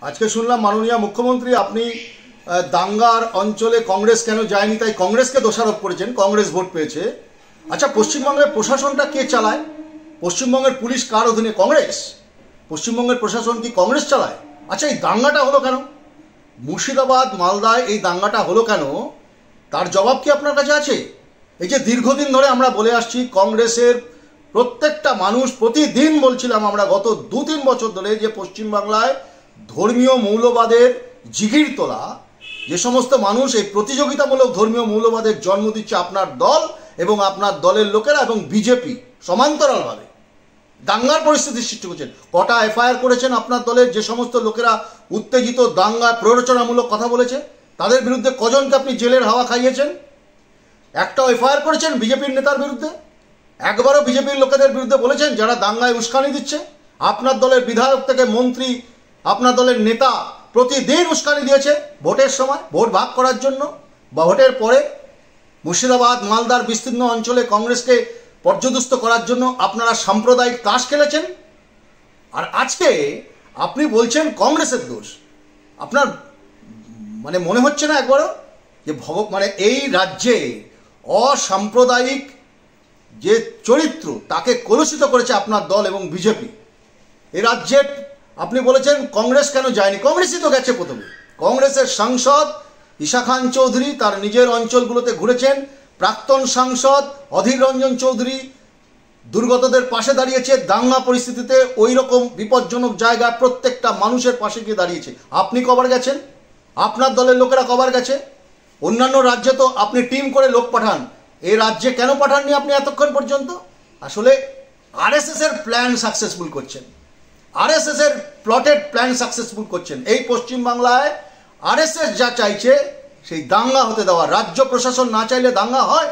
আজকে শুনলাম মাননীয় মুখ্যমন্ত্রী আপনি দাঙ্গার অঞ্চলে কংগ্রেস কেন যায়নি তাই কংগ্রেসকে দোষারোপ করেছেন। কংগ্রেস ভোট পেয়েছে। আচ্ছা, পশ্চিমবঙ্গের প্রশাসনটা কে চালায়? পশ্চিমবঙ্গের পুলিশ কার অধীনে? কংগ্রেস। পশ্চিমবঙ্গের প্রশাসন কি কংগ্রেস চালায়? আচ্ছা, এই দাঙ্গাটা হলো কেন? মুর্শিদাবাদ মালদায় এই দাঙ্গাটা হলো কেন? তার জবাব কি আপনার কাছে আছে? এই যে দীর্ঘদিন ধরে আমরা বলে আসছি, কংগ্রেসের প্রত্যেকটা মানুষ প্রতিদিন বলছিলাম আমরা গত 2-3 বছর ধরে যে পশ্চিমবাংলায় ধর্মীয় মৌলবাদের জিগির তোলা যে সমস্ত মানুষ এই প্রতিযোগিতামূলক ধর্মীয় মৌলবাদের জন্ম দিচ্ছে আপনার দল এবং আপনার দলের লোকেরা এবং বিজেপি সমান্তরালভাবে দাঙ্গার পরিস্থিতি সৃষ্টি করছেন। কটা এফআইআর করেছেন আপনার দলের যে সমস্ত লোকেরা উত্তেজিত দাঙ্গা প্ররোচনামূলক কথা বলেছে? তাদের বিরুদ্ধে কজনকে আপনি জেলের হাওয়া খাইয়েছেন? একটাও এফআইআর করেছেন বিজেপির নেতার বিরুদ্ধে? একবারও বিজেপির লোকেদের বিরুদ্ধে বলেছেন যারা দাঙ্গায় উস্কানি দিচ্ছে? আপনার দলের বিধায়ক থেকে মন্ত্রী, আপনার দলের নেতা প্রতিদিন উস্কানি দিয়েছে ভোটের সময়, ভোট ভাগ করার জন্য বা ভোটের পরে। মুর্শিদাবাদ মালদার বিস্তীর্ণ অঞ্চলে কংগ্রেসকে পর্যদস্ত করার জন্য আপনারা সাম্প্রদায়িক তাস খেলেছেন। আর আজকে আপনি বলছেন কংগ্রেসের দোষ। আপনার মনে হচ্ছে না একবারও যে এই রাজ্যে অসাম্প্রদায়িক যে চরিত্র তাকে কলুষিত করেছে আপনার দল এবং বিজেপি। এই রাজ্যে আপনি বলেছেন কংগ্রেস কেন যায়নি? কংগ্রেসই তো গেছে প্রথমে। কংগ্রেসের সাংসদ ঈশা খান চৌধুরী তার নিজের অঞ্চলগুলোতে ঘুরেছেন। প্রাক্তন সাংসদ অধীর রঞ্জন চৌধুরী দুর্গতদের পাশে দাঁড়িয়েছে। দাঙ্গা পরিস্থিতিতে ওই রকম বিপজ্জনক জায়গায় প্রত্যেকটা মানুষের পাশে গিয়ে দাঁড়িয়েছে। আপনি কবার গেছেন? আপনার দলের লোকেরা কবার গেছে? অন্যান্য রাজ্যে তো আপনি টিম করে লোক পাঠান, এই রাজ্যে কেন পাঠাননি আপনি এতক্ষণ পর্যন্ত? আসলে আরএসএস এর প্ল্যান সাকসেসফুল করছেন, আরএসএস এর প্লটেড প্ল্যান সাকসেসফুল করছেন। এই পশ্চিমবাংলায় আরএসএস যা চাইছে সেই দাঙ্গা হতে দেওয়া। রাজ্য প্রশাসন না চাইলে দাঙ্গা হয়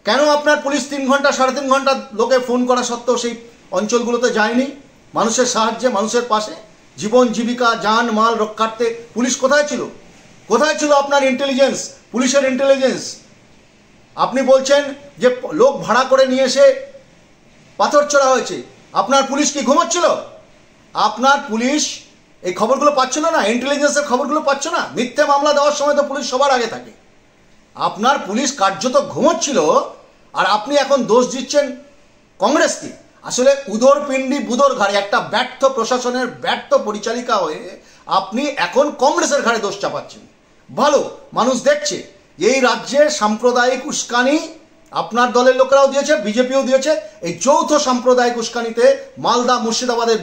কেন? আপনার পুলিশ 3 ঘন্টা 3.5 ঘন্টা লোকে ফোন করা সত্ত্বেও সেই অঞ্চলগুলোতে যায়নি মানুষের সাহায্যে, মানুষের পাশে? জীবন জীবিকা জান মাল রক্ষার্থে পুলিশ কোথায় ছিল? কোথায় ছিল আপনার ইন্টেলিজেন্স, পুলিশের ইন্টেলিজেন্স? আপনি বলছেন যে লোক ভাড়া করে নিয়ে এসে পাথর ছোড়া হয়েছে। আপনার পুলিশ কি ঘুমোচ্ছিল? আপনার পুলিশ এই খবরগুলো পাচ্ছিল না? ইন্টেলিজেন্সের খবরগুলো পাচ্ছ না? মিথ্যে মামলা দেওয়ার সময় তো পুলিশ সবার আগে থাকে। আপনার পুলিশ কার্যত ঘুমোচ্ছিল আর আপনি এখন দোষ দিচ্ছেন কংগ্রেসকে। আসলে উদর পিণ্ডি বুদর ঘাড়ে একটা ব্যর্থ প্রশাসনের ব্যর্থ পরিচালিকা হয়ে আপনি এখন কংগ্রেসের ঘাড়ে দোষ চাপাচ্ছেন। ভালো, মানুষ দেখছে এই রাজ্যে সাম্প্রদায়িক উস্কানি আপনার দলের লোকেরাও দিয়েছে, বিজেপিও দিয়েছে। এই যৌথ সাম্প্রদায়িক উস্কানিতে মালদা মুর্শিদাবাদের